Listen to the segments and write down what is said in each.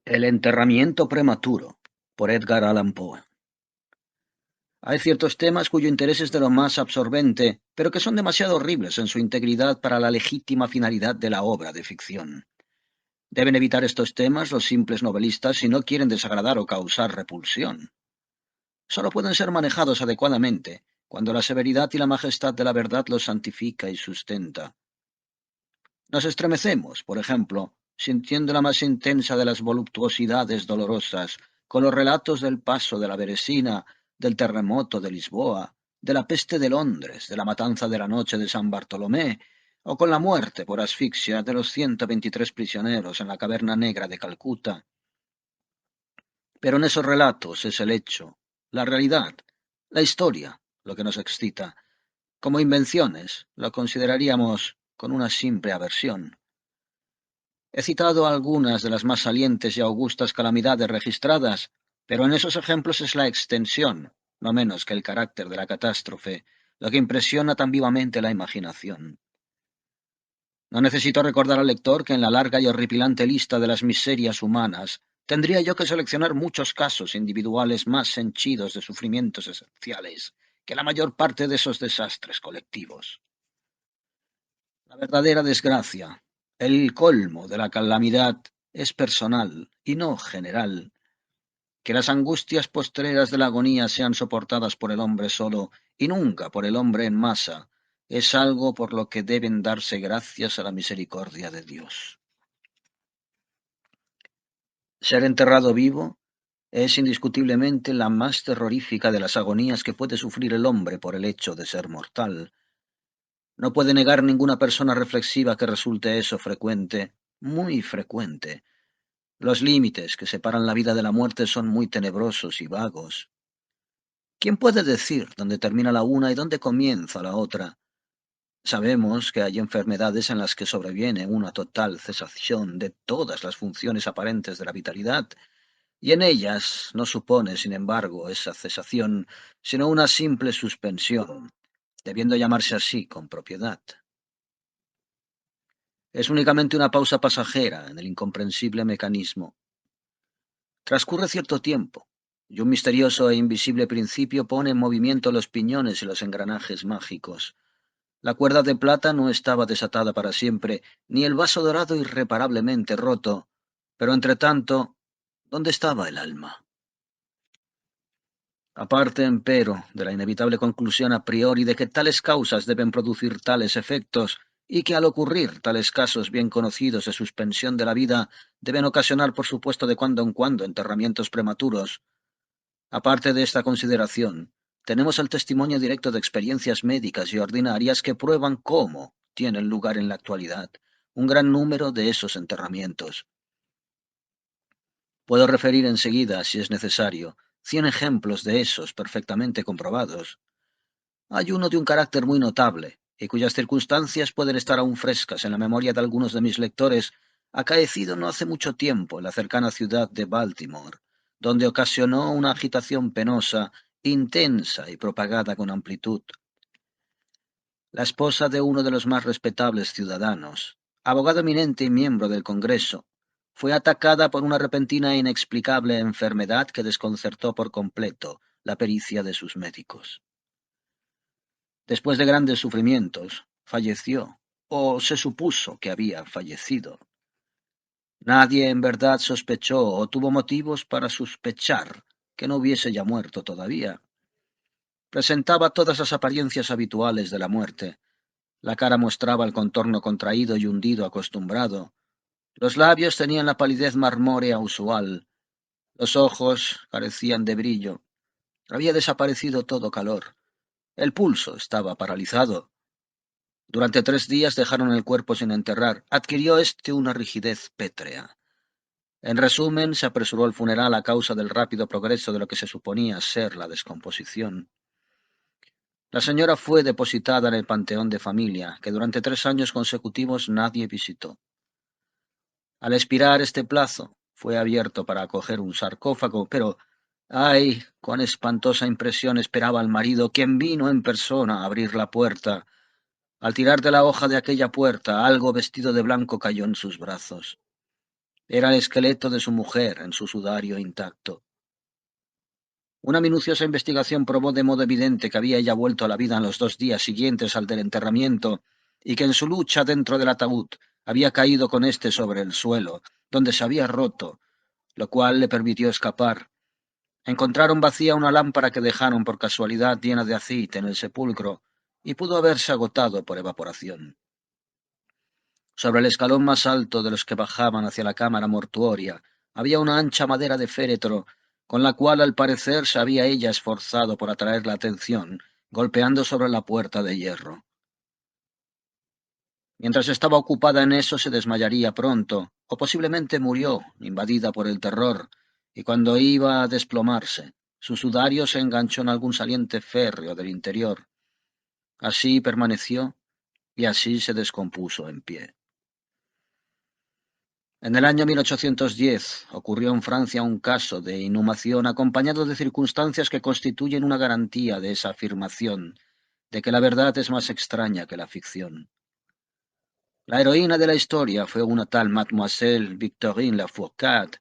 El enterramiento prematuro, por Edgar Allan Poe. Hay ciertos temas cuyo interés es de lo más absorbente, pero que son demasiado horribles en su integridad para la legítima finalidad de la obra de ficción. Deben evitar estos temas los simples novelistas si no quieren desagradar o causar repulsión. Solo pueden ser manejados adecuadamente cuando la severidad y la majestad de la verdad los santifica y sustenta. Nos estremecemos, por ejemplo, sintiendo la más intensa de las voluptuosidades dolorosas, con los relatos del paso de la Beresina, del terremoto de Lisboa, de la peste de Londres, de la matanza de la noche de San Bartolomé, o con la muerte por asfixia de los 123 prisioneros en la caverna negra de Calcuta. Pero en esos relatos es el hecho, la realidad, la historia, lo que nos excita. Como invenciones, lo consideraríamos con una simple aversión. He citado algunas de las más salientes y augustas calamidades registradas, pero en esos ejemplos es la extensión, no menos que el carácter de la catástrofe, lo que impresiona tan vivamente la imaginación. No necesito recordar al lector que en la larga y horripilante lista de las miserias humanas tendría yo que seleccionar muchos casos individuales más henchidos de sufrimientos esenciales que la mayor parte de esos desastres colectivos. La verdadera desgracia, el colmo de la calamidad, es personal y no general. Que las angustias postreras de la agonía sean soportadas por el hombre solo y nunca por el hombre en masa, es algo por lo que deben darse gracias a la misericordia de Dios. Ser enterrado vivo es indiscutiblemente la más terrorífica de las agonías que puede sufrir el hombre por el hecho de ser mortal. No puede negar ninguna persona reflexiva que resulte eso frecuente, muy frecuente. Los límites que separan la vida de la muerte son muy tenebrosos y vagos. ¿Quién puede decir dónde termina la una y dónde comienza la otra? Sabemos que hay enfermedades en las que sobreviene una total cesación de todas las funciones aparentes de la vitalidad, y en ellas no supone, sin embargo, esa cesación, sino una simple suspensión, debiendo llamarse así con propiedad. Es únicamente una pausa pasajera en el incomprensible mecanismo. Transcurre cierto tiempo, y un misterioso e invisible principio pone en movimiento los piñones y los engranajes mágicos. La cuerda de plata no estaba desatada para siempre, ni el vaso dorado irreparablemente roto, pero entretanto, ¿dónde estaba el alma? Aparte, empero, de la inevitable conclusión a priori de que tales causas deben producir tales efectos, y que al ocurrir tales casos bien conocidos de suspensión de la vida deben ocasionar por supuesto de cuando en cuando enterramientos prematuros. Aparte de esta consideración, tenemos el testimonio directo de experiencias médicas y ordinarias que prueban cómo tienen lugar en la actualidad un gran número de esos enterramientos. Puedo referir enseguida, si es necesario, 100 ejemplos de esos perfectamente comprobados. Hay uno de un carácter muy notable, y cuyas circunstancias pueden estar aún frescas en la memoria de algunos de mis lectores, acaecido no hace mucho tiempo en la cercana ciudad de Baltimore, donde ocasionó una agitación penosa, intensa y propagada con amplitud. La esposa de uno de los más respetables ciudadanos, abogado eminente y miembro del Congreso, fue atacada por una repentina e inexplicable enfermedad que desconcertó por completo la pericia de sus médicos. Después de grandes sufrimientos, falleció, o se supuso que había fallecido. Nadie en verdad sospechó o tuvo motivos para sospechar que no hubiese ya muerto todavía. Presentaba todas las apariencias habituales de la muerte. La cara mostraba el contorno contraído y hundido acostumbrado. Los labios tenían la palidez marmórea usual. Los ojos carecían de brillo. Había desaparecido todo calor. El pulso estaba paralizado. Durante 3 días dejaron el cuerpo sin enterrar. Adquirió éste una rigidez pétrea. En resumen, se apresuró el funeral a causa del rápido progreso de lo que se suponía ser la descomposición. La señora fue depositada en el panteón de familia, que durante 3 años consecutivos nadie visitó. Al expirar este plazo, fue abierto para acoger un sarcófago, pero ¡ay! Cuán espantosa impresión esperaba al marido, quien vino en persona a abrir la puerta. Al tirar de la hoja de aquella puerta, algo vestido de blanco cayó en sus brazos. Era el esqueleto de su mujer en su sudario intacto. Una minuciosa investigación probó de modo evidente que había ella vuelto a la vida en los 2 días siguientes al del enterramiento y que en su lucha dentro del ataúd había caído con éste sobre el suelo, donde se había roto, lo cual le permitió escapar. Encontraron vacía una lámpara que dejaron por casualidad llena de aceite en el sepulcro y pudo haberse agotado por evaporación. Sobre el escalón más alto de los que bajaban hacia la cámara mortuoria había una ancha madera de féretro, con la cual al parecer se había ella esforzado por atraer la atención, golpeando sobre la puerta de hierro. Mientras estaba ocupada en eso se desmayaría pronto, o posiblemente murió, invadida por el terror, y cuando iba a desplomarse, su sudario se enganchó en algún saliente férreo del interior. Así permaneció, y así se descompuso en pie. En el año 1810 ocurrió en Francia un caso de inhumación acompañado de circunstancias que constituyen una garantía de esa afirmación, de que la verdad es más extraña que la ficción. La heroína de la historia fue una tal Mademoiselle Victorine Lafourcade,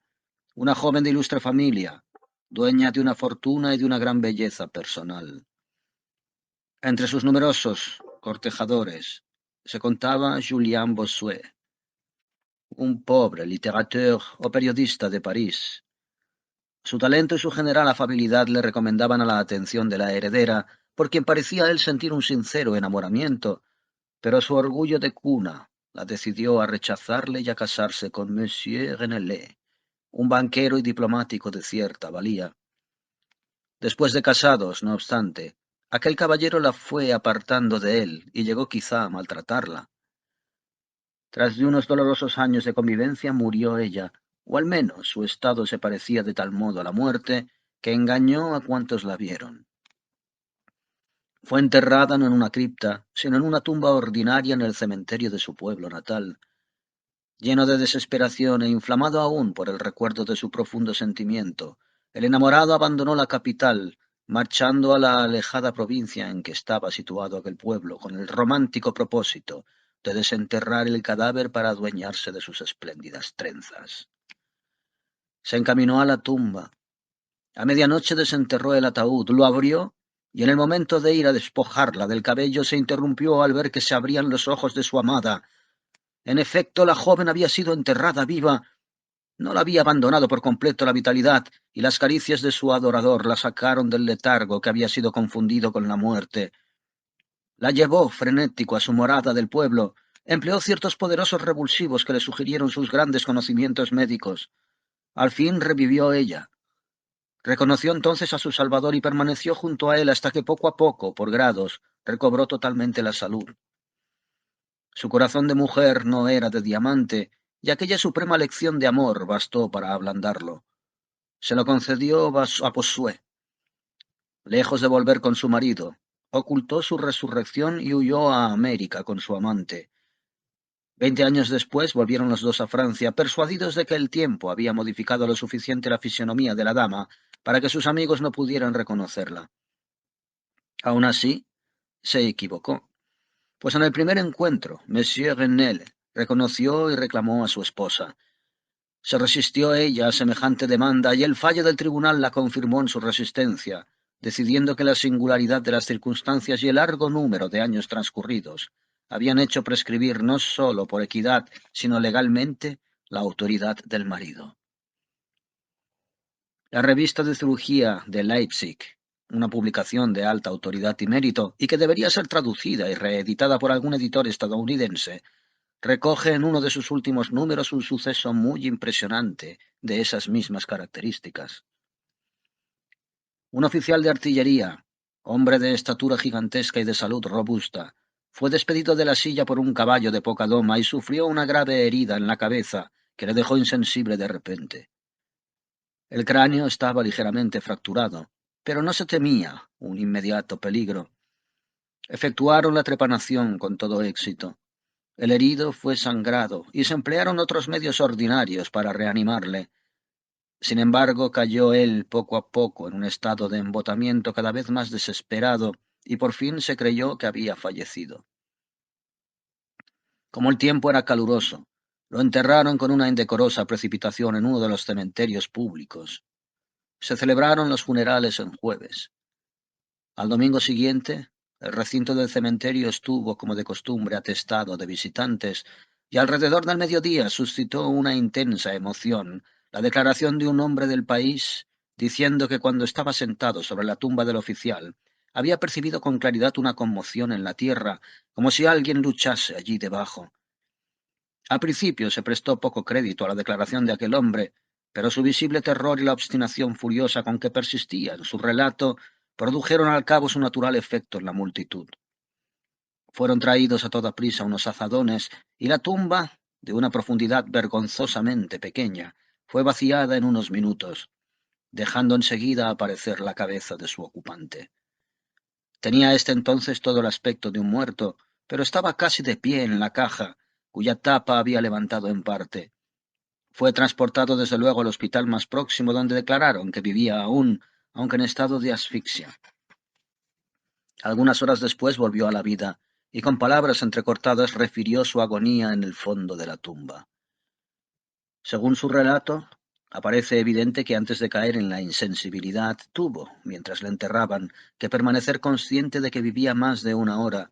una joven de ilustre familia, dueña de una fortuna y de una gran belleza personal. Entre sus numerosos cortejadores se contaba Julien Bossuet, un pobre littérateur o periodista de París. Su talento y su general afabilidad le recomendaban a la atención de la heredera, por quien parecía él sentir un sincero enamoramiento, pero su orgullo de cuna la decidió a rechazarle y a casarse con Monsieur Renellet, un banquero y diplomático de cierta valía. Después de casados, no obstante, aquel caballero la fue apartando de él y llegó quizá a maltratarla. Tras de unos dolorosos años de convivencia murió ella, o al menos su estado se parecía de tal modo a la muerte que engañó a cuantos la vieron. Fue enterrada no en una cripta, sino en una tumba ordinaria en el cementerio de su pueblo natal. Lleno de desesperación e inflamado aún por el recuerdo de su profundo sentimiento, el enamorado abandonó la capital, marchando a la alejada provincia en que estaba situado aquel pueblo, con el romántico propósito de desenterrar el cadáver para adueñarse de sus espléndidas trenzas. Se encaminó a la tumba. A medianoche desenterró el ataúd, lo abrió y en el momento de ir a despojarla del cabello se interrumpió al ver que se abrían los ojos de su amada. En efecto, la joven había sido enterrada viva. No la había abandonado por completo la vitalidad, y las caricias de su adorador la sacaron del letargo que había sido confundido con la muerte. La llevó frenético a su morada del pueblo, empleó ciertos poderosos revulsivos que le sugirieron sus grandes conocimientos médicos. Al fin revivió ella. Reconoció entonces a su Salvador y permaneció junto a él hasta que poco a poco, por grados, recobró totalmente la salud. Su corazón de mujer no era de diamante, y aquella suprema lección de amor bastó para ablandarlo. Se lo concedió a Bossuet. Lejos de volver con su marido, ocultó su resurrección y huyó a América con su amante. 20 años después volvieron los dos a Francia, persuadidos de que el tiempo había modificado lo suficiente la fisonomía de la dama para que sus amigos no pudieran reconocerla. Aun así, se equivocó, pues en el primer encuentro, Monsieur Renel reconoció y reclamó a su esposa. Se resistió ella a semejante demanda y el fallo del tribunal la confirmó en su resistencia, decidiendo que la singularidad de las circunstancias y el largo número de años transcurridos habían hecho prescribir no sólo por equidad, sino legalmente, la autoridad del marido. La revista de cirugía de Leipzig, una publicación de alta autoridad y mérito, y que debería ser traducida y reeditada por algún editor estadounidense, recoge en uno de sus últimos números un suceso muy impresionante de esas mismas características. Un oficial de artillería, hombre de estatura gigantesca y de salud robusta, fue despedido de la silla por un caballo de poca doma y sufrió una grave herida en la cabeza que le dejó insensible de repente. El cráneo estaba ligeramente fracturado, pero no se temía un inmediato peligro. Efectuaron la trepanación con todo éxito. El herido fue sangrado y se emplearon otros medios ordinarios para reanimarle. Sin embargo, cayó él poco a poco en un estado de embotamiento cada vez más desesperado y por fin se creyó que había fallecido. Como el tiempo era caluroso, Lo enterraron con una indecorosa precipitación en uno de los cementerios públicos. Se celebraron los funerales el jueves. Al domingo siguiente, el recinto del cementerio estuvo, como de costumbre, atestado de visitantes, y alrededor del mediodía suscitó una intensa emoción la declaración de un hombre del país diciendo que cuando estaba sentado sobre la tumba del oficial había percibido con claridad una conmoción en la tierra, como si alguien luchase allí debajo. Al principio se prestó poco crédito a la declaración de aquel hombre, pero su visible terror y la obstinación furiosa con que persistía en su relato produjeron al cabo su natural efecto en la multitud. Fueron traídos a toda prisa unos azadones y la tumba, de una profundidad vergonzosamente pequeña, fue vaciada en unos minutos, dejando enseguida aparecer la cabeza de su ocupante. Tenía éste entonces todo el aspecto de un muerto, pero estaba casi de pie en la caja, cuya tapa había levantado en parte. Fue transportado desde luego al hospital más próximo, donde declararon que vivía aún, aunque en estado de asfixia. Algunas horas después volvió a la vida, y con palabras entrecortadas refirió su agonía en el fondo de la tumba. Según su relato, aparece evidente que antes de caer en la insensibilidad tuvo, mientras le enterraban, que permanecer consciente de que vivía más de una hora.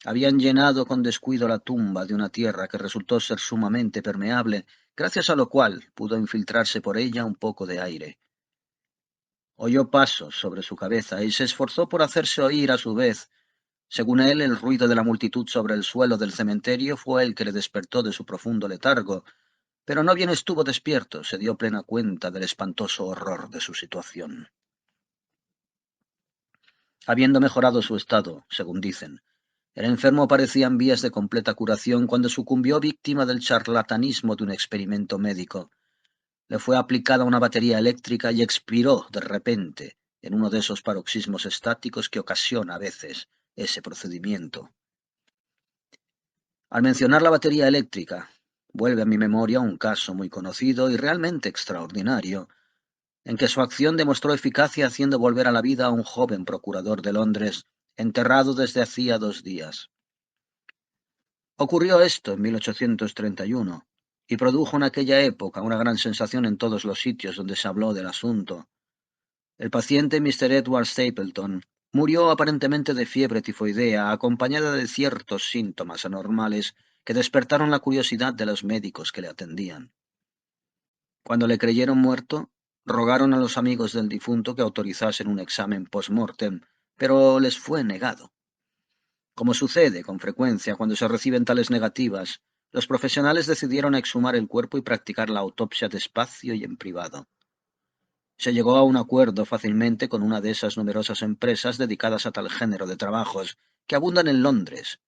Habían llenado con descuido la tumba de una tierra que resultó ser sumamente permeable, gracias a lo cual pudo infiltrarse por ella un poco de aire. Oyó pasos sobre su cabeza y se esforzó por hacerse oír a su vez. Según él, el ruido de la multitud sobre el suelo del cementerio fue el que le despertó de su profundo letargo, pero no bien estuvo despierto, se dio plena cuenta del espantoso horror de su situación. Habiendo mejorado su estado, según dicen, el enfermo parecía en vías de completa curación cuando sucumbió víctima del charlatanismo de un experimento médico. Le fue aplicada una batería eléctrica y expiró de repente en uno de esos paroxismos estáticos que ocasiona a veces ese procedimiento. Al mencionar la batería eléctrica, vuelve a mi memoria un caso muy conocido y realmente extraordinario, en que su acción demostró eficacia haciendo volver a la vida a un joven procurador de Londres, enterrado desde hacía 2 días. Ocurrió esto en 1831 y produjo en aquella época una gran sensación en todos los sitios donde se habló del asunto. El paciente Mr. Edward Stapleton murió aparentemente de fiebre tifoidea, acompañada de ciertos síntomas anormales que despertaron la curiosidad de los médicos que le atendían. Cuando le creyeron muerto, rogaron a los amigos del difunto que autorizasen un examen post-mortem, pero les fue negado. Como sucede con frecuencia cuando se reciben tales negativas, los profesionales decidieron exhumar el cuerpo y practicar la autopsia despacio y en privado. Se llegó a un acuerdo fácilmente con una de esas numerosas empresas dedicadas a tal género de trabajos que abundan en Londres,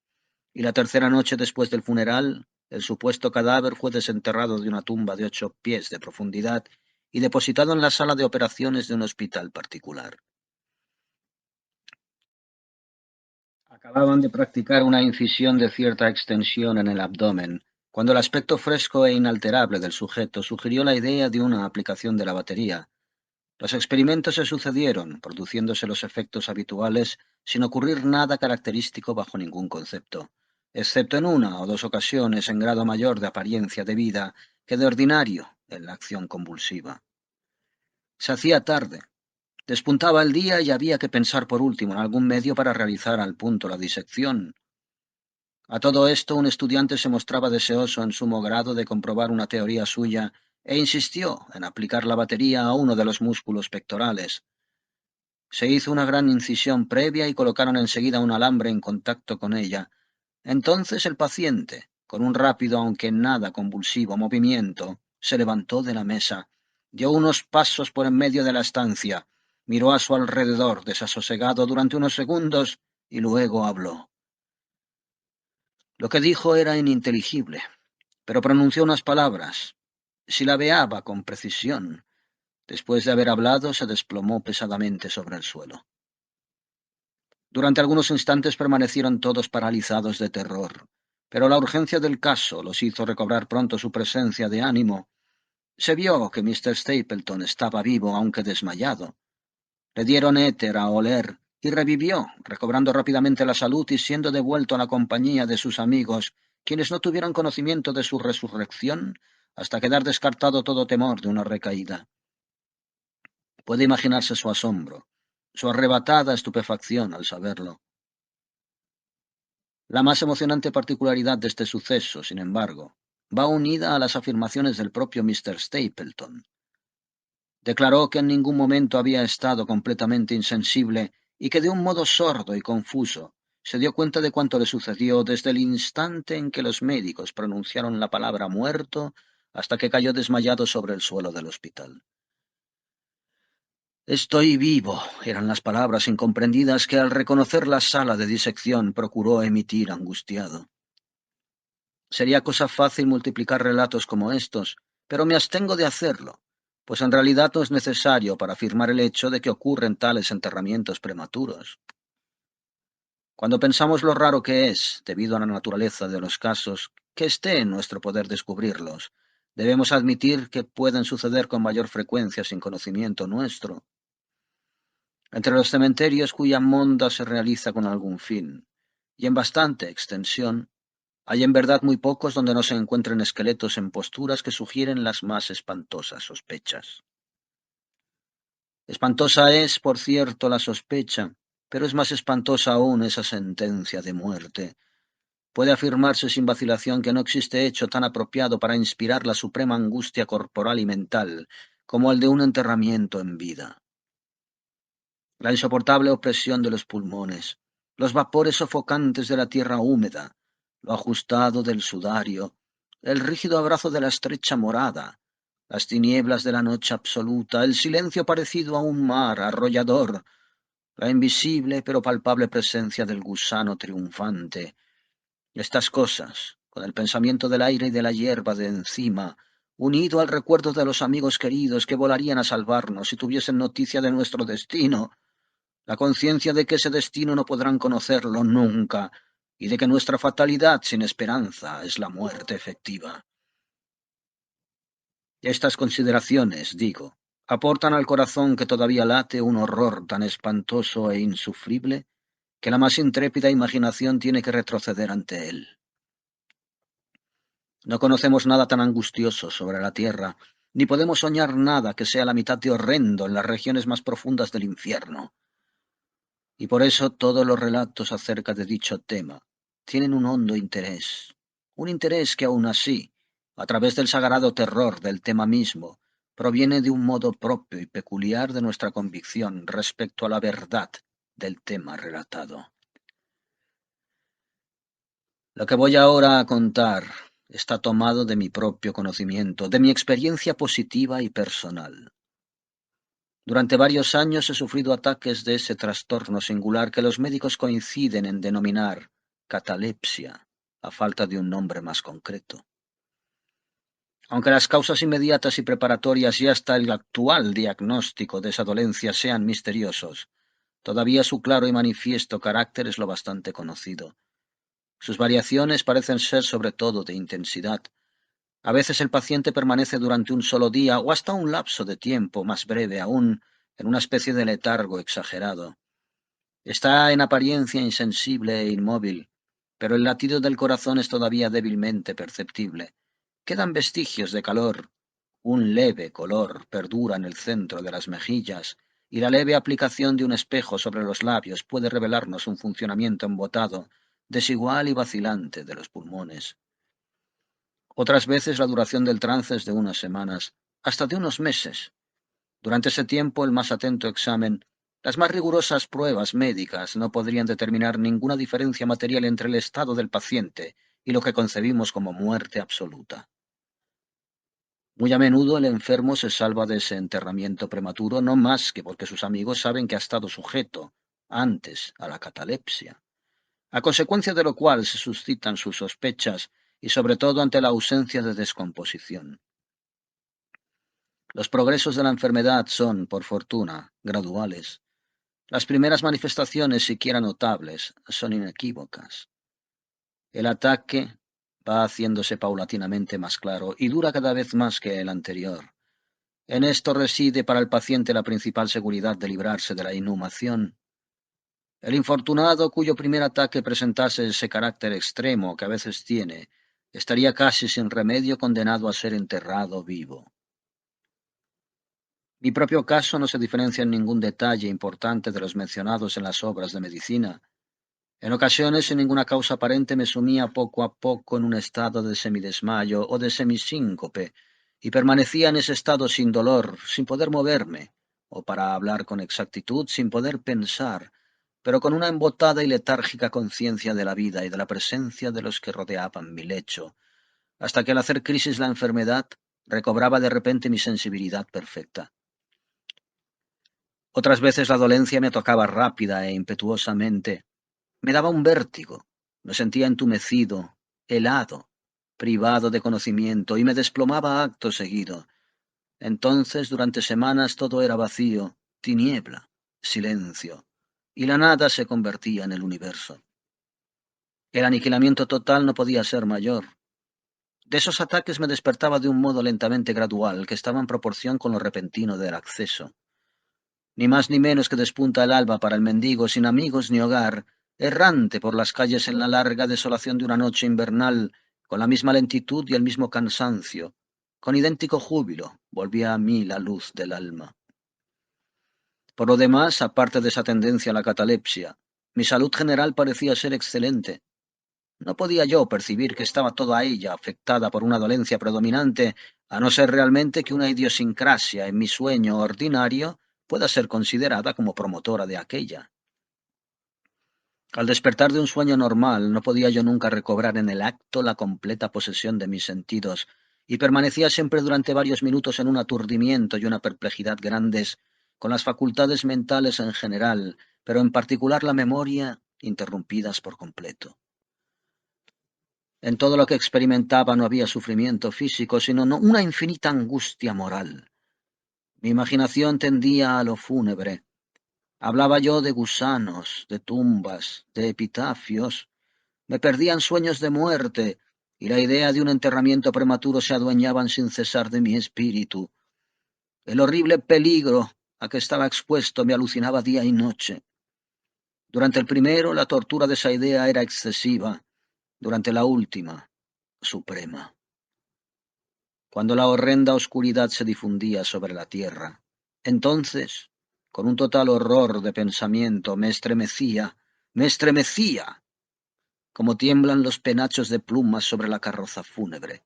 y la tercera noche después del funeral, el supuesto cadáver fue desenterrado de una tumba de 8 pies de profundidad y depositado en la sala de operaciones de un hospital particular. Acababan de practicar una incisión de cierta extensión en el abdomen, cuando el aspecto fresco e inalterable del sujeto sugirió la idea de una aplicación de la batería. Los experimentos se sucedieron, produciéndose los efectos habituales sin ocurrir nada característico bajo ningún concepto, excepto en una o dos ocasiones en grado mayor de apariencia de vida que de ordinario en la acción convulsiva. Se hacía tarde, despuntaba el día y había que pensar por último en algún medio para realizar al punto la disección. A todo esto, un estudiante se mostraba deseoso en sumo grado de comprobar una teoría suya e insistió en aplicar la batería a uno de los músculos pectorales. Se hizo una gran incisión previa y colocaron enseguida un alambre en contacto con ella. Entonces el paciente, con un rápido aunque nada convulsivo movimiento, se levantó de la mesa, dio unos pasos por en medio de la estancia, miró a su alrededor desasosegado durante unos segundos y luego habló. Lo que dijo era ininteligible, pero pronunció unas palabras. Silabeaba con precisión. Después de haber hablado, se desplomó pesadamente sobre el suelo. Durante algunos instantes permanecieron todos paralizados de terror, pero la urgencia del caso los hizo recobrar pronto su presencia de ánimo. Se vio que Mr. Stapleton estaba vivo, aunque desmayado. Le dieron éter a oler y revivió, recobrando rápidamente la salud y siendo devuelto a la compañía de sus amigos, quienes no tuvieron conocimiento de su resurrección hasta quedar descartado todo temor de una recaída. Puede imaginarse su asombro, su arrebatada estupefacción al saberlo. La más emocionante particularidad de este suceso, sin embargo, va unida a las afirmaciones del propio Mr. Stapleton. Declaró que en ningún momento había estado completamente insensible y que de un modo sordo y confuso se dio cuenta de cuanto le sucedió desde el instante en que los médicos pronunciaron la palabra muerto hasta que cayó desmayado sobre el suelo del hospital. Estoy vivo, eran las palabras incomprendidas que al reconocer la sala de disección procuró emitir angustiado. Sería cosa fácil multiplicar relatos como estos, pero me abstengo de hacerlo, pues en realidad no es necesario para afirmar el hecho de que ocurren tales enterramientos prematuros. Cuando pensamos lo raro que es, debido a la naturaleza de los casos, que esté en nuestro poder descubrirlos, debemos admitir que pueden suceder con mayor frecuencia sin conocimiento nuestro. Entre los cementerios cuya monda se realiza con algún fin, y en bastante extensión, hay en verdad muy pocos donde no se encuentren esqueletos en posturas que sugieren las más espantosas sospechas. Espantosa es, por cierto, la sospecha, pero es más espantosa aún esa sentencia de muerte. Puede afirmarse sin vacilación que no existe hecho tan apropiado para inspirar la suprema angustia corporal y mental como el de un enterramiento en vida. La insoportable opresión de los pulmones, los vapores sofocantes de la tierra húmeda, lo ajustado del sudario, el rígido abrazo de la estrecha morada, las tinieblas de la noche absoluta, el silencio parecido a un mar arrollador, la invisible pero palpable presencia del gusano triunfante. Estas cosas, con el pensamiento del aire y de la hierba de encima, unido al recuerdo de los amigos queridos que volarían a salvarnos si tuviesen noticia de nuestro destino, la conciencia de que ese destino no podrán conocerlo nunca, y de que nuestra fatalidad sin esperanza es la muerte efectiva. Estas consideraciones, digo, aportan al corazón que todavía late un horror tan espantoso e insufrible que la más intrépida imaginación tiene que retroceder ante él. No conocemos nada tan angustioso sobre la tierra, ni podemos soñar nada que sea la mitad de horrendo en las regiones más profundas del infierno. Y por eso todos los relatos acerca de dicho tema tienen un hondo interés, un interés que aun así, a través del sagrado terror del tema mismo, proviene de un modo propio y peculiar de nuestra convicción respecto a la verdad del tema relatado. Lo que voy ahora a contar está tomado de mi propio conocimiento, de mi experiencia positiva y personal. Durante varios años he sufrido ataques de ese trastorno singular que los médicos coinciden en denominar catalepsia, a falta de un nombre más concreto. Aunque las causas inmediatas y preparatorias y hasta el actual diagnóstico de esa dolencia sean misteriosos, todavía su claro y manifiesto carácter es lo bastante conocido. Sus variaciones parecen ser sobre todo de intensidad. A veces el paciente permanece durante un solo día o hasta un lapso de tiempo más breve aún en una especie de letargo exagerado. Está en apariencia insensible e inmóvil, pero el latido del corazón es todavía débilmente perceptible. Quedan vestigios de calor, un leve color perdura en el centro de las mejillas, y la leve aplicación de un espejo sobre los labios puede revelarnos un funcionamiento embotado, desigual y vacilante de los pulmones. Otras veces la duración del trance es de unas semanas, hasta de unos meses. Durante ese tiempo, el más atento examen, las más rigurosas pruebas médicas no podrían determinar ninguna diferencia material entre el estado del paciente y lo que concebimos como muerte absoluta. Muy a menudo el enfermo se salva de ese enterramiento prematuro no más que porque sus amigos saben que ha estado sujeto, antes, a la catalepsia, a consecuencia de lo cual se suscitan sus sospechas y sobre todo ante la ausencia de descomposición. Los progresos de la enfermedad son, por fortuna, graduales. Las primeras manifestaciones, siquiera notables, son inequívocas. El ataque va haciéndose paulatinamente más claro y dura cada vez más que el anterior. En esto reside para el paciente la principal seguridad de librarse de la inhumación. El infortunado cuyo primer ataque presentase ese carácter extremo que a veces tiene, Estaría casi sin remedio condenado a ser enterrado vivo. Mi propio caso no se diferencia en ningún detalle importante de los mencionados en las obras de medicina. En ocasiones, sin ninguna causa aparente, me sumía poco a poco en un estado de semidesmayo o de semisíncope, y permanecía en ese estado sin dolor, sin poder moverme, o para hablar con exactitud, sin poder pensar, pero con una embotada y letárgica conciencia de la vida y de la presencia de los que rodeaban mi lecho, hasta que al hacer crisis la enfermedad, recobraba de repente mi sensibilidad perfecta. Otras veces la dolencia me tocaba rápida e impetuosamente. Me daba un vértigo, me sentía entumecido, helado, privado de conocimiento, y me desplomaba acto seguido. Entonces, durante semanas todo era vacío, tiniebla, silencio, y la nada se convertía en el universo. El aniquilamiento total no podía ser mayor. De esos ataques me despertaba de un modo lentamente gradual, que estaba en proporción con lo repentino del acceso. Ni más ni menos que despunta el alba para el mendigo sin amigos ni hogar, errante por las calles en la larga desolación de una noche invernal, con la misma lentitud y el mismo cansancio. Con idéntico júbilo volvía a mí la luz del alma. Por lo demás, aparte de esa tendencia a la catalepsia, mi salud general parecía ser excelente. No podía yo percibir que estaba toda ella afectada por una dolencia predominante, a no ser realmente que una idiosincrasia en mi sueño ordinario pueda ser considerada como promotora de aquella. Al despertar de un sueño normal, no podía yo nunca recobrar en el acto la completa posesión de mis sentidos, y permanecía siempre durante varios minutos en un aturdimiento y una perplejidad grandes, con las facultades mentales en general, pero en particular la memoria, interrumpidas por completo. En todo lo que experimentaba no había sufrimiento físico, sino una infinita angustia moral. Mi imaginación tendía a lo fúnebre. Hablaba yo de gusanos, de tumbas, de epitafios. Me perdían sueños de muerte, y la idea de un enterramiento prematuro se adueñaban sin cesar de mi espíritu. El horrible peligro a que estaba expuesto me alucinaba día y noche. Durante el primero, la tortura de esa idea era excesiva. Durante la última, suprema. Cuando la horrenda oscuridad se difundía sobre la tierra, entonces, con un total horror de pensamiento, me estremecía, como tiemblan los penachos de plumas sobre la carroza fúnebre.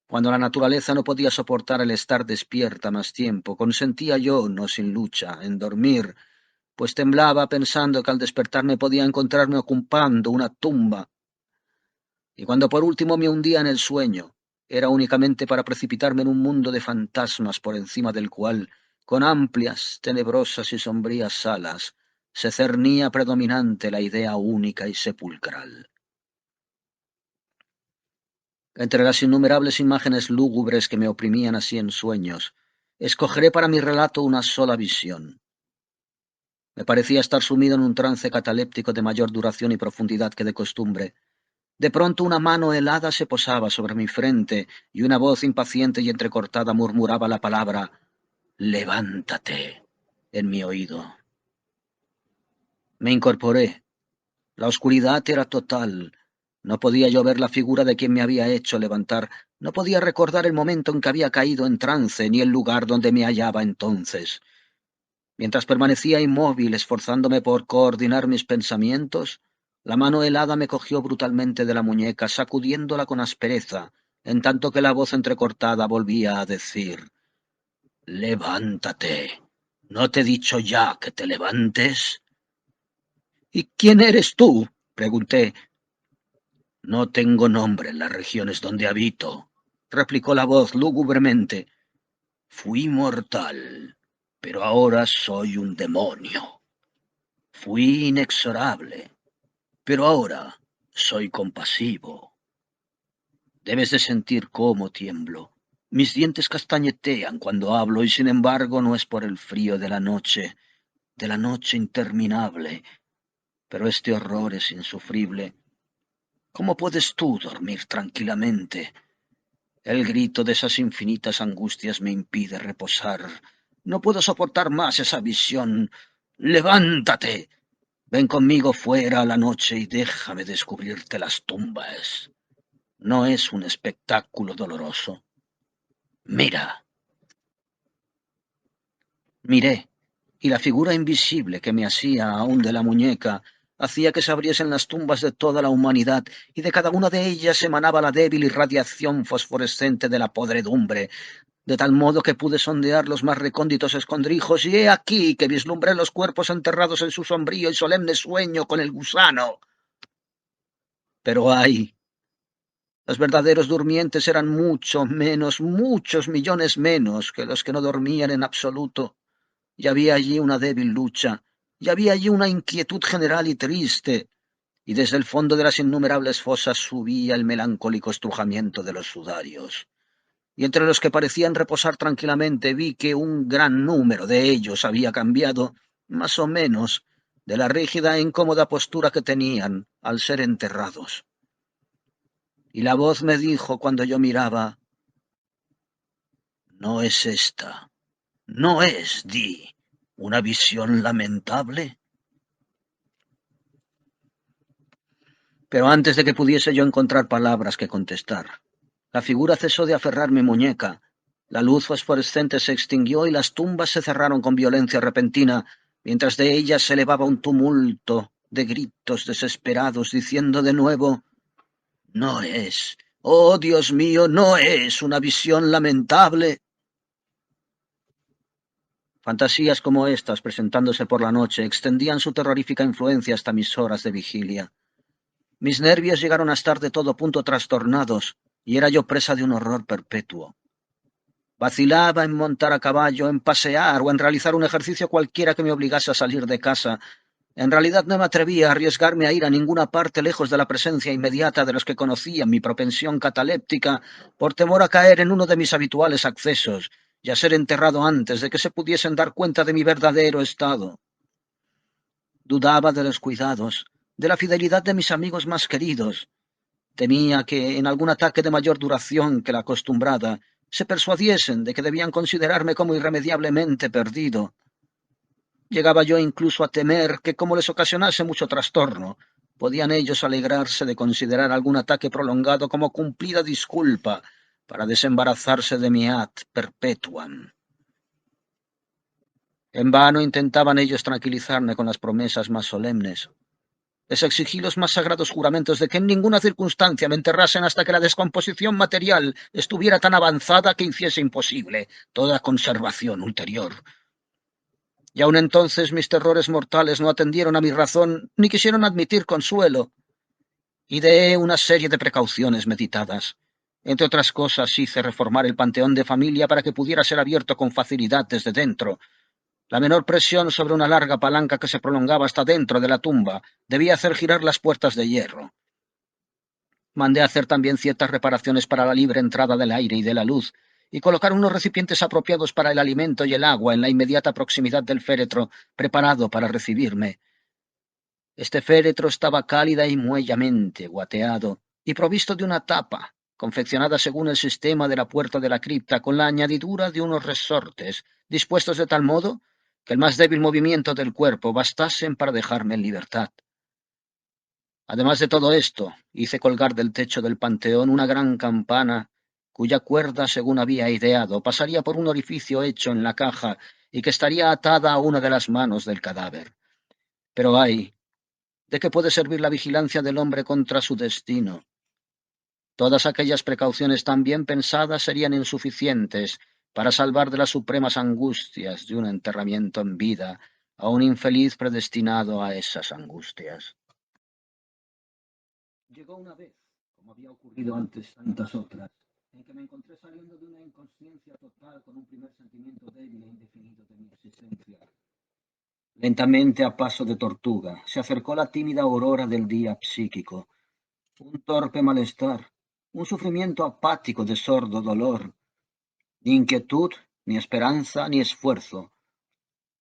Cuando la naturaleza no podía soportar el estar despierta más tiempo, consentía yo, no sin lucha, en dormir, pues temblaba pensando que al despertarme podía encontrarme ocupando una tumba. Y cuando por último me hundía en el sueño, era únicamente para precipitarme en un mundo de fantasmas por encima del cual, con amplias, tenebrosas y sombrías salas, se cernía predominante la idea única y sepulcral. Entre las innumerables imágenes lúgubres que me oprimían así en sueños, escogeré para mi relato una sola visión. Me parecía estar sumido en un trance cataléptico de mayor duración y profundidad que de costumbre. De pronto una mano helada se posaba sobre mi frente y una voz impaciente y entrecortada murmuraba la palabra «Levántate» en mi oído. Me incorporé. La oscuridad era total. No podía yo ver la figura de quien me había hecho levantar. No podía recordar el momento en que había caído en trance, ni el lugar donde me hallaba entonces. Mientras permanecía inmóvil, esforzándome por coordinar mis pensamientos, la mano helada me cogió brutalmente de la muñeca, sacudiéndola con aspereza, en tanto que la voz entrecortada volvía a decir «Levántate. ¿No te he dicho ya que te levantes?» «¿Y quién eres tú?», pregunté. «No tengo nombre en las regiones donde habito», replicó la voz lúgubremente. «Fui mortal, pero ahora soy un demonio. Fui inexorable, pero ahora soy compasivo. Debes de sentir cómo tiemblo. Mis dientes castañetean cuando hablo y sin embargo no es por el frío de la noche interminable. Pero este horror es insufrible. ¿Cómo puedes tú dormir tranquilamente? El grito de esas infinitas angustias me impide reposar. No puedo soportar más esa visión. ¡Levántate! Ven conmigo fuera a la noche y déjame descubrirte las tumbas. No es un espectáculo doloroso. Mira. Miré, y la figura invisible que me hacía aún de la muñeca hacía que se abriesen las tumbas de toda la humanidad, y de cada una de ellas emanaba la débil irradiación fosforescente de la podredumbre, de tal modo que pude sondear los más recónditos escondrijos, y he aquí que vislumbré los cuerpos enterrados en su sombrío y solemne sueño con el gusano. Pero ay, los verdaderos durmientes eran mucho menos, muchos millones menos que los que no dormían en absoluto. Y había allí una débil lucha, y había allí una inquietud general y triste, y desde el fondo de las innumerables fosas subía el melancólico estrujamiento de los sudarios. Y entre los que parecían reposar tranquilamente vi que un gran número de ellos había cambiado, más o menos, de la rígida e incómoda postura que tenían al ser enterrados. Y la voz me dijo cuando yo miraba: «No es esta, no es, di, una visión lamentable». Pero antes de que pudiese yo encontrar palabras que contestar, la figura cesó de aferrar mi muñeca, la luz fosforescente se extinguió y las tumbas se cerraron con violencia repentina, mientras de ellas se elevaba un tumulto de gritos desesperados diciendo de nuevo: «No es, oh Dios mío, no es una visión lamentable». Fantasías como estas, presentándose por la noche, extendían su terrorífica influencia hasta mis horas de vigilia. Mis nervios llegaron a estar de todo punto trastornados, y era yo presa de un horror perpetuo. Vacilaba en montar a caballo, en pasear o en realizar un ejercicio cualquiera que me obligase a salir de casa. En realidad no me atrevía a arriesgarme a ir a ninguna parte lejos de la presencia inmediata de los que conocían mi propensión cataléptica, por temor a caer en uno de mis habituales accesos y a ser enterrado antes de que se pudiesen dar cuenta de mi verdadero estado. Dudaba de los cuidados, de la fidelidad de mis amigos más queridos. Temía que, en algún ataque de mayor duración que la acostumbrada, se persuadiesen de que debían considerarme como irremediablemente perdido. Llegaba yo incluso a temer que, como les ocasionase mucho trastorno, podían ellos alegrarse de considerar algún ataque prolongado como cumplida disculpa para desembarazarse de mi ad perpetuam. En vano intentaban ellos tranquilizarme con las promesas más solemnes. Les exigí los más sagrados juramentos de que en ninguna circunstancia me enterrasen hasta que la descomposición material estuviera tan avanzada que hiciese imposible toda conservación ulterior. Y aun entonces mis terrores mortales no atendieron a mi razón ni quisieron admitir consuelo. Ideé una serie de precauciones meditadas. Entre otras cosas, hice reformar el panteón de familia para que pudiera ser abierto con facilidad desde dentro. La menor presión sobre una larga palanca que se prolongaba hasta dentro de la tumba debía hacer girar las puertas de hierro. Mandé hacer también ciertas reparaciones para la libre entrada del aire y de la luz, y colocar unos recipientes apropiados para el alimento y el agua en la inmediata proximidad del féretro, preparado para recibirme. Este féretro estaba cálida y muellamente guateado, y provisto de una tapa, confeccionada según el sistema de la puerta de la cripta, con la añadidura de unos resortes, dispuestos de tal modo que el más débil movimiento del cuerpo bastasen para dejarme en libertad. Además de todo esto, hice colgar del techo del panteón una gran campana, cuya cuerda, según había ideado, pasaría por un orificio hecho en la caja y que estaría atada a una de las manos del cadáver. Pero ay, ¿de qué puede servir la vigilancia del hombre contra su destino? Todas aquellas precauciones tan bien pensadas serían insuficientes para salvar de las supremas angustias de un enterramiento en vida a un infeliz predestinado a esas angustias. Llegó una vez, como había ocurrido antes tantas otras, en que me encontré saliendo de una inconsciencia total con un primer sentimiento débil e indefinido de mi existencia. Lentamente, a paso de tortuga, se acercó la tímida aurora del día psíquico. Un torpe malestar, un sufrimiento apático de sordo dolor, ni inquietud, ni esperanza, ni esfuerzo.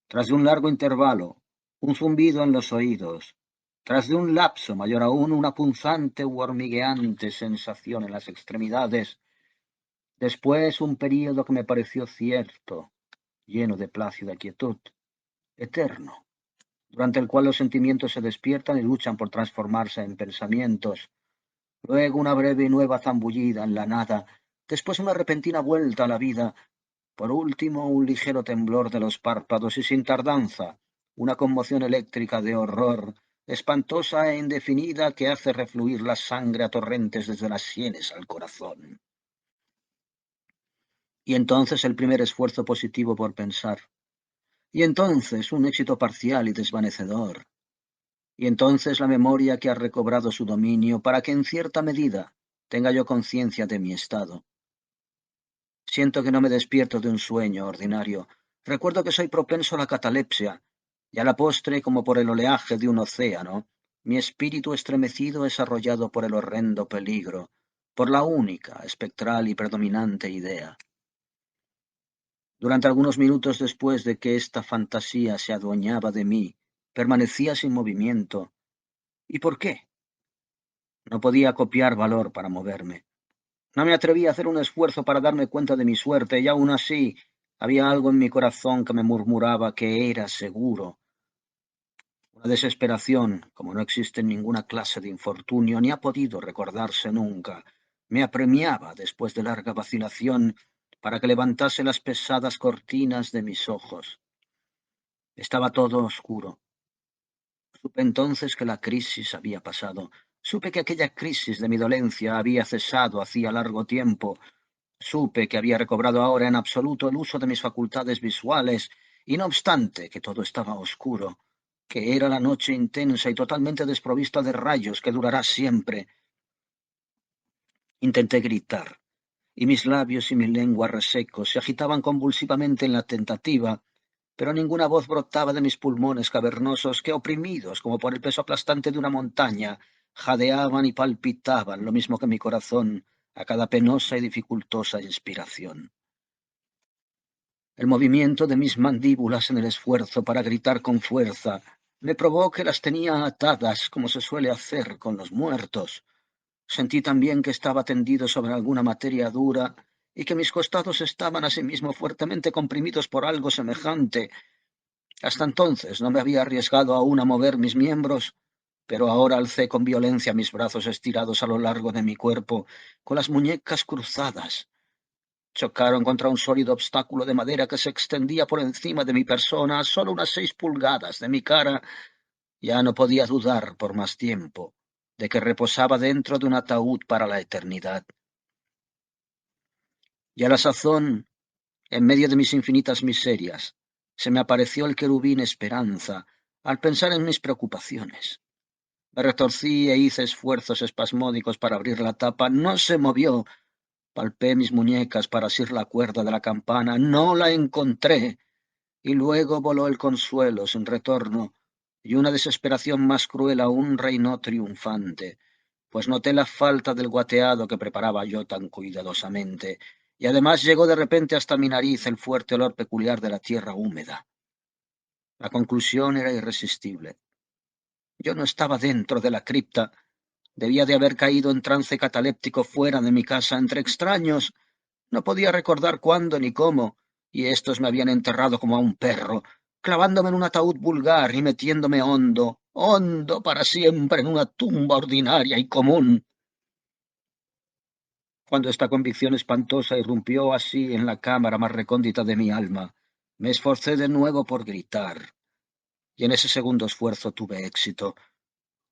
Tras de un largo intervalo, un zumbido en los oídos. Tras de un lapso mayor aún, una punzante u hormigueante sensación en las extremidades. Después un período que me pareció cierto, lleno de plácida quietud, eterno, durante el cual los sentimientos se despiertan y luchan por transformarse en pensamientos. luego una breve y nueva zambullida en la nada, después una repentina vuelta a la vida, por último un ligero temblor de los párpados y sin tardanza, una conmoción eléctrica de horror, espantosa e indefinida que hace refluir la sangre a torrentes desde las sienes al corazón. Y entonces el primer esfuerzo positivo por pensar. Y entonces un éxito parcial y desvanecedor. Y entonces la memoria que ha recobrado su dominio para que en cierta medida tenga yo conciencia de mi estado. Siento que no me despierto de un sueño ordinario. Recuerdo que soy propenso a la catalepsia, y a la postre, como por el oleaje de un océano, mi espíritu estremecido es arrollado por el horrendo peligro, por la única, espectral y predominante idea. Durante algunos minutos después de que esta fantasía se adueñaba de mí, permanecía sin movimiento. ¿Y por qué? No podía copiar valor para moverme. No me atreví a hacer un esfuerzo para darme cuenta de mi suerte, y aún así había algo en mi corazón que me murmuraba que era seguro. Una desesperación, como no existe en ninguna clase de infortunio, ni ha podido recordarse nunca, me apremiaba después de larga vacilación para que levantase las pesadas cortinas de mis ojos. Estaba todo oscuro. Supe entonces que la crisis había pasado. Supe que aquella crisis de mi dolencia había cesado hacía largo tiempo. Supe que había recobrado ahora en absoluto el uso de mis facultades visuales, y no obstante que todo estaba oscuro, que era la noche intensa y totalmente desprovista de rayos que durará siempre. Intenté gritar, y mis labios y mi lengua resecos se agitaban convulsivamente en la tentativa, pero ninguna voz brotaba de mis pulmones cavernosos que, oprimidos como por el peso aplastante de una montaña, jadeaban y palpitaban lo mismo que mi corazón a cada penosa y dificultosa inspiración. El movimiento de mis mandíbulas en el esfuerzo para gritar con fuerza me probó que las tenía atadas como se suele hacer con los muertos. Sentí también que estaba tendido sobre alguna materia dura y que mis costados estaban asimismo fuertemente comprimidos por algo semejante. Hasta entonces no me había arriesgado aún a mover mis miembros, pero ahora alcé con violencia mis brazos estirados a lo largo de mi cuerpo, con las muñecas cruzadas. Chocaron contra un sólido obstáculo de madera que se extendía por encima de mi persona a solo unas 6 pulgadas de mi cara. Ya no podía dudar por más tiempo de que reposaba dentro de un ataúd para la eternidad. Y a la sazón, en medio de mis infinitas miserias, se me apareció el querubín Esperanza al pensar en mis preocupaciones. Me retorcí e hice esfuerzos espasmódicos para abrir la tapa. No se movió. Palpé mis muñecas para asir la cuerda de la campana. No la encontré. Y luego voló el consuelo sin retorno, y una desesperación más cruel aún reinó triunfante, pues noté la falta del guateado que preparaba yo tan cuidadosamente, y además llegó de repente hasta mi nariz el fuerte olor peculiar de la tierra húmeda. La conclusión era irresistible. Yo no estaba dentro de la cripta. Debía de haber caído en trance cataléptico fuera de mi casa, entre extraños. No podía recordar cuándo ni cómo, y éstos me habían enterrado como a un perro, clavándome en un ataúd vulgar y metiéndome hondo, hondo para siempre en una tumba ordinaria y común. Cuando esta convicción espantosa irrumpió así en la cámara más recóndita de mi alma, me esforcé de nuevo por gritar, y en ese segundo esfuerzo tuve éxito.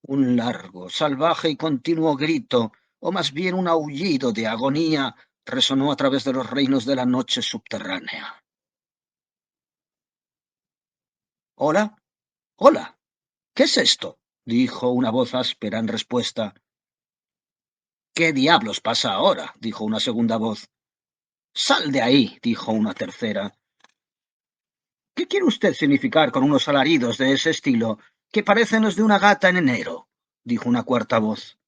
Un largo, salvaje y continuo grito, o más bien un aullido de agonía, resonó a través de los reinos de la noche subterránea. —¿Hola? —¡Hola! ¿Qué es esto? —dijo una voz áspera en respuesta. —¿Qué diablos pasa ahora? —dijo una segunda voz. —Sal de ahí —dijo una tercera. —¿Qué quiere usted significar con unos alaridos de ese estilo, que parecen los de una gata en enero? —dijo una cuarta voz.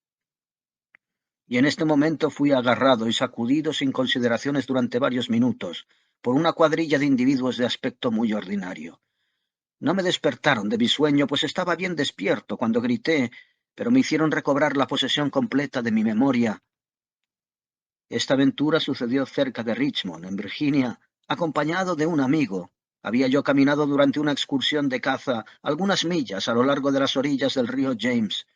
Y en este momento fui agarrado y sacudido sin consideraciones durante varios minutos por una cuadrilla de individuos de aspecto muy ordinario. No me despertaron de mi sueño, pues estaba bien despierto cuando grité, pero me hicieron recobrar la posesión completa de mi memoria. Esta aventura sucedió cerca de Richmond, en Virginia, acompañado de un amigo. Había yo caminado durante una excursión de caza algunas millas a lo largo de las orillas del río James.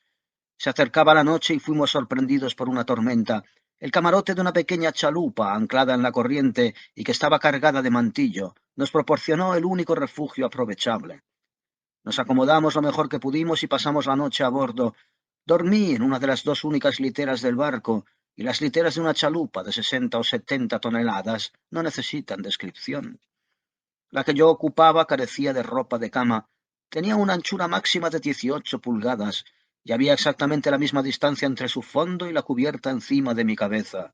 Se acercaba la noche y fuimos sorprendidos por una tormenta. El camarote de una pequeña chalupa anclada en la corriente y que estaba cargada de mantillo nos proporcionó el único refugio aprovechable. Nos acomodamos lo mejor que pudimos y pasamos la noche a bordo. Dormí en una de las dos únicas literas del barco, y las literas de una chalupa de 60 o 70 toneladas no necesitan descripción. La que yo ocupaba carecía de ropa de cama, tenía una anchura máxima de 18 pulgadas, y había exactamente la misma distancia entre su fondo y la cubierta encima de mi cabeza.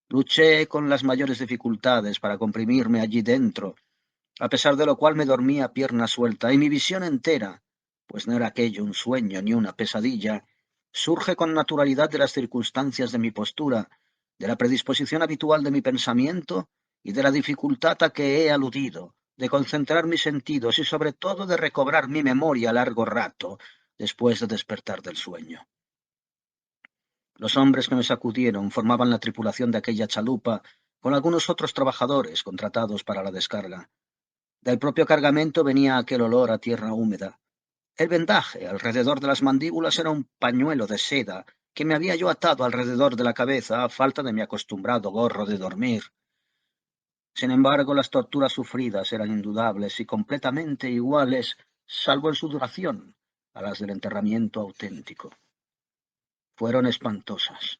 Luché con las mayores dificultades para comprimirme allí dentro, a pesar de lo cual me dormí a pierna suelta, y mi visión entera, pues no era aquello un sueño ni una pesadilla, surge con naturalidad de las circunstancias de mi postura, de la predisposición habitual de mi pensamiento y de la dificultad a que he aludido, de concentrar mis sentidos y sobre todo de recobrar mi memoria a largo rato, después de despertar del sueño. Los hombres que me sacudieron formaban la tripulación de aquella chalupa, con algunos otros trabajadores contratados para la descarga. Del propio cargamento venía aquel olor a tierra húmeda. El vendaje alrededor de las mandíbulas era un pañuelo de seda que me había yo atado alrededor de la cabeza a falta de mi acostumbrado gorro de dormir. Sin embargo, las torturas sufridas eran indudables y completamente iguales, salvo en su duración, a las del enterramiento auténtico. Fueron espantosas,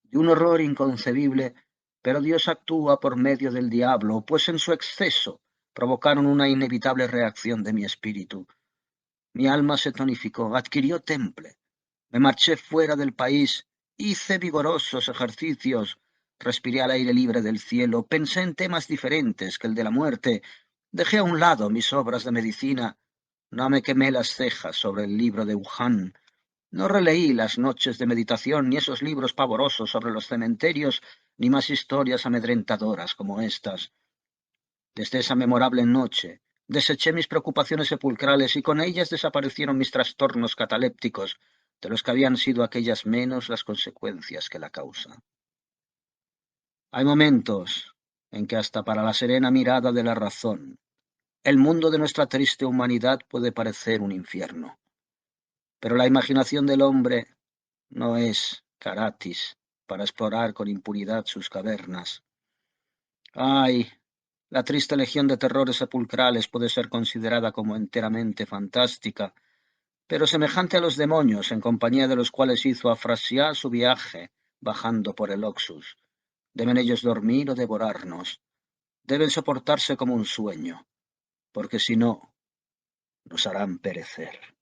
de un horror inconcebible, pero Dios actúa por medio del diablo, pues en su exceso provocaron una inevitable reacción de mi espíritu. Mi alma se tonificó, adquirió temple. Me marché fuera del país, hice vigorosos ejercicios, respiré al aire libre del cielo, pensé en temas diferentes que el de la muerte, dejé a un lado mis obras de medicina, no me quemé las cejas sobre el libro de Wuhan, no releí las noches de meditación ni esos libros pavorosos sobre los cementerios, ni más historias amedrentadoras como estas. Desde esa memorable noche deseché mis preocupaciones sepulcrales y con ellas desaparecieron mis trastornos catalépticos, de los que habían sido aquellas menos las consecuencias que la causa. Hay momentos en que hasta para la serena mirada de la razón, el mundo de nuestra triste humanidad puede parecer un infierno. Pero la imaginación del hombre no es caratis para explorar con impunidad sus cavernas. Ay, la triste legión de terrores sepulcrales puede ser considerada como enteramente fantástica, pero semejante a los demonios en compañía de los cuales hizo Afrasiab su viaje bajando por el Oxus. Deben ellos dormir o devorarnos. Deben soportarse como un sueño, porque si no, nos harán perecer.